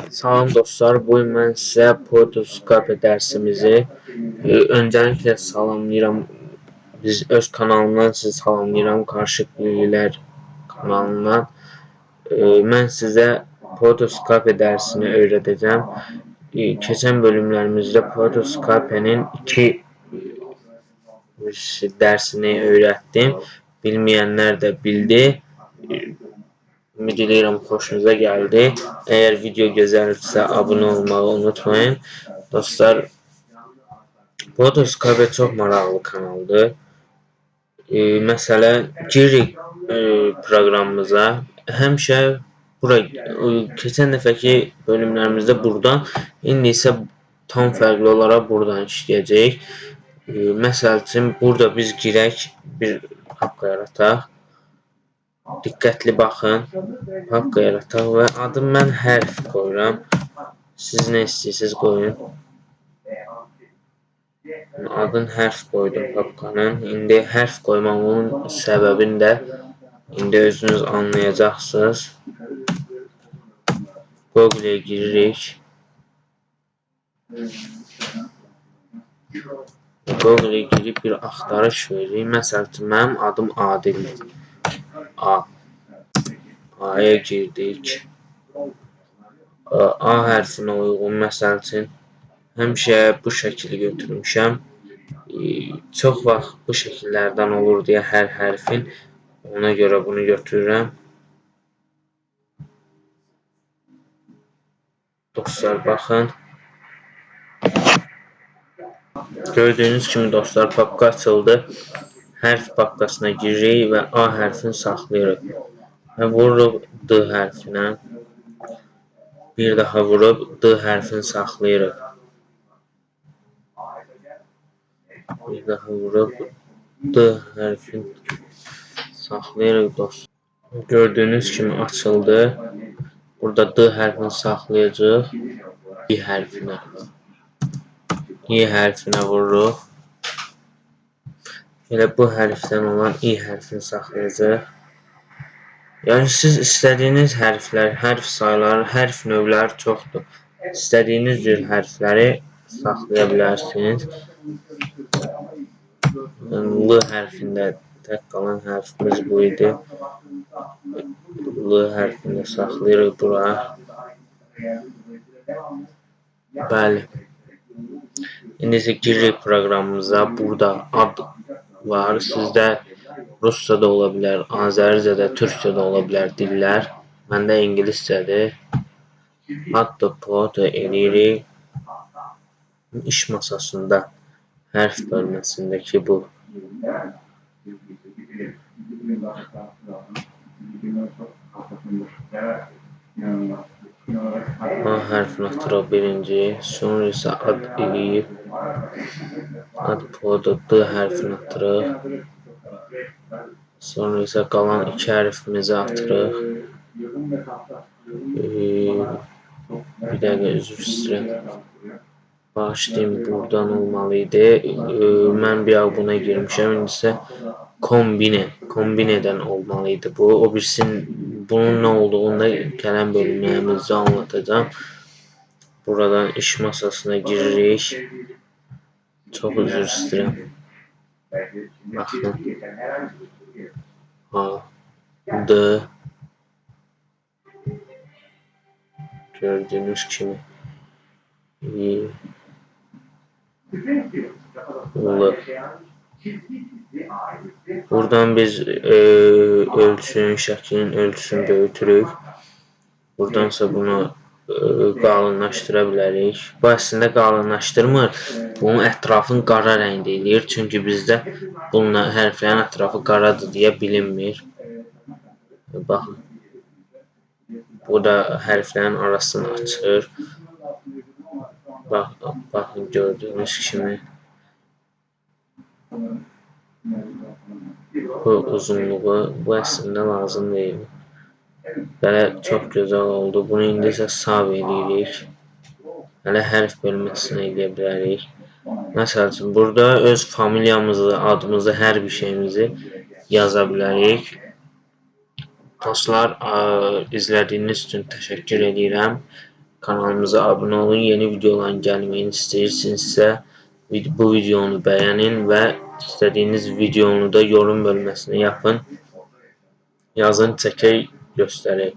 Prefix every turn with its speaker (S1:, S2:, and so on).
S1: Salam dostlar, bu gün mən sizə Potoskape dərsimizi öncəliklə salamlayıram. Biz öz kanalından sizi salamlayıram, Qarışıq Bilgilər kanalından. Mən sizə Potoskape dərsini öyrədəcəm. Keçən bölümlərimizdə Potoskape'nin 2 dərsini öyrətdim. Bilməyənlər də bildi. Ümid edirəm xoşunuza gəldi. Əgər video gözəldirsə abunə olmağı unutmayın. Dostlar, Potoskape çox maraqlı kanaldır. Məsələn, giririk proqramımıza. Həmişə keçən dəfəki bölümlərimizdə buradan, indi isə tam fərqli olaraq buradan işləyəcəyik. Məsəl üçün, burada biz girək, bir papka yarataq. Diqqətli baxın, papka yarataq və adım mən hərf qoyuram. Siz nə istəyirsiniz qoyun. Adın hərf qoydum papkanın. İndi hərf qoymamın səbəbini də indi özünüz anlayacaqsınız. Google-ə giririk. Google-ə girib bir axtarış veririk. Məsəl üçün, mənim adım Adildir. A-ya girdik. A hərfinə uyğun, məsəl üçün, həmişə bu şəkili götürmüşəm. Çox vaxt bu şəkillərdən olur deyə hər hərfin, ona görə bunu götürürəm. Dostlar, baxın. Gördüyünüz kimi dostlar, papka açıldı. Hərf papkasına giririk və A hərfini saxlayırıq. Və vururuq D hərfinə. Bir daha vurub D hərfini saxlayırıq. Bir daha vurub D hərfini saxlayırıq dostlar. Gördüyünüz kimi açıldı. Burada D hərfini saxlayacaq. İ hərfinə. İ hərfinə vururuq. Elə bu hərfdən olan İ hərfini saxlayacaq. Yəni siz istədiyiniz hərflər, hərf sayları, hərf növləri çoxdur. İstədiyiniz cür hərfləri saxlaya bilərsiniz. L hərfində tək qalan hərfimiz bu idi. L hərfini saxlayırıq bura. Bəli. İndi isə giririk proqramımıza. Burada ad var. Sizdə Ruscada ola bilər, Azəricədə, Türkcədə ola bilər dillər. Məndə ingiliscədir. Adda Poto edirik. İş masasında hərf bölməsindəki bu. A hərfini atırıq birinci. Sonra isə ad edib. Ad Poto D hərfini atırıq. Sonra isə qalan 2 hərfimizi atırıq. Bir dəqiqə üzr istəyirəm. Bağışlayın, buradan olmalı idi. Mən bir an buna girmişəm. İndi isə kombinədən olmalı idi bu. O birisinin bunun nə olduğunu da gələn bölümlərimizdə anlatacağım. Buradan iş masasına giririk. Çox üzr istəyirəm. Baxın. A, D. Gördüyünüz kimi. L. Buradan biz şəklin ölçüsünü böyütürük. Buradansa bunu qalınlaşdıra bilərik. Bu əslində qalınlaşdırmır. Bunun ətrafını qara rəngdə eləyir. Çünki bizdə bununla hərflərin ətrafı qaradır deyə bilinmir. Baxın. Bu da hərflərin arasını açır. Baxın, gördüyünüz kimi. Bu uzunluğu, bu əslində lazım deyil. Belə çox gözəl oldu. Bunu indi isə sağ edirik. Hələ hərf bölməsinə edə bilərik. Məsəl üçün, burada öz familiyamızı, adımızı, hər bir şeyimizi yaza bilərik. Dostlar, izlədiyiniz üçün təşəkkür edirəm. kanalımıza abunə olun. Yeni videoların gəlməyini istəyirsinizsə bu videonu bəyənin və istədiyiniz videonu da yorum bölməsinə yazın, çəkək, göstərək.